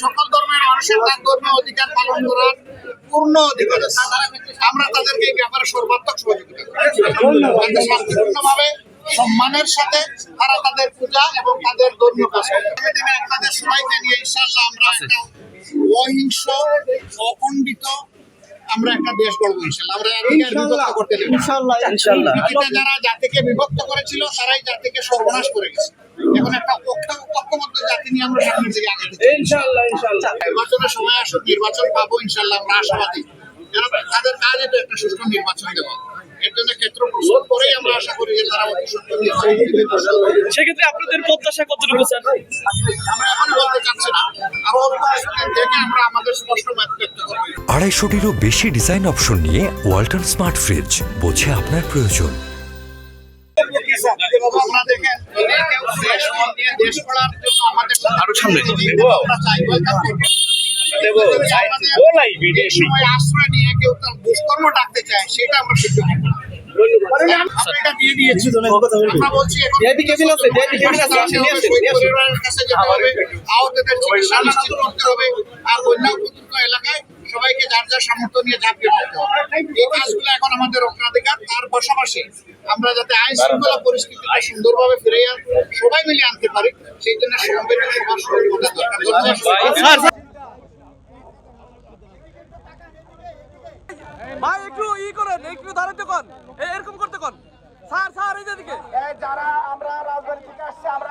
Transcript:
সকল ধর্মের মানুষের তার ধর্মীয় অধিকার পালন করার পূর্ণ অধিকার আছে। আমরা তাদেরকে এই ব্যাপারে সর্বাত্মক সহযোগিতা করি, যাতে শান্তিপূর্ণভাবে সম্মানের সাথে তারা তাদের পূজা এবং তাদের ধর্মীয় কাজ করে। দিনে আপনাদের সবাইকে নিয়ে ইনশাআল্লাহ আমরা একটা অহিংস অখণ্ডিত আমরা একটা দেশ গড়ব ইনশাআল্লাহ। আমরা এদিকে বিভক্ত করতে দেব ইনশাআল্লাহ। যারা জাতিকে বিভক্ত করেছিল তারাই জাতিকে সর্বনাশ করে গেছে। এখন একটা ঐক্যবদ্ধ জাতি নিয়ে আমরা সামনের দিকে আগাতে চাই ইনশাআল্লাহ। নির্বাচনের সময় আসুক, নির্বাচন পাবো ইনশাআল্লাহ। আমরা আশাবাদী তাদের কাজ এটা একটা সুষ্ঠু নির্বাচন দেওয়া। এর জন্য ক্ষেত্র প্রস্তুত করেই আমরা আশা করি যে তারা অতি সত্য নির্বাচন দিবে। সেক্ষেত্রে আপনাদের প্রত্যাশা কতটুকু স্যার? আমরা এখনই বলতে চাচ্ছি না, আরো অল্প কিছুদিন থেকে আমরা আমাদের স্পষ্ট মত ব্যক্ত করব। 250-টিরও বেশি ডিজাইন অপশন নিয়ে ওয়ালটন স্মার্ট ফ্রিজ, বোঝে আপনার প্রয়োজন। আপনারা দেখেন, কেউ দেশ নিয়ে দেশ গড়ার জন্য আমাদের আরো সামনে আমরা চাইবো সময় আশ্রয় নিয়ে কেউ তার দুষ্কর্ম ডাকতে চায়, সেটা আমরা সহ্য করব না। আমরা এটা দিয়ে দিয়েছি। আমরা বলছি এখন পরিবারের কাছে যেতে হবে, আহতদের চিকিৎসা নিশ্চিত করতে হবে, আর বন্যা উপদ্রুত এলাকায় সবাইকে যার যার সামর্থ্য নিয়ে ঝাঁপিয়ে পড়তে হবে। এই কাজগুলো এখন আমাদের অগ্রাধিকার। তার পাশাপাশি আমরা যাতে আইন শৃঙ্খলা পরিস্থিতিটা সুন্দরভাবে ফিরে সবাই মিলে আনতে পারি, সেই জন্য সমবেত সবার সহযোগিতা দরকার। ভাই একটু করেন, একটু দাঁড়াতে কন, এরকম করতে কন। স্যার স্যার এই দিকে যারা আমরা রাজবাড়ী থেকে আসছি, আমরা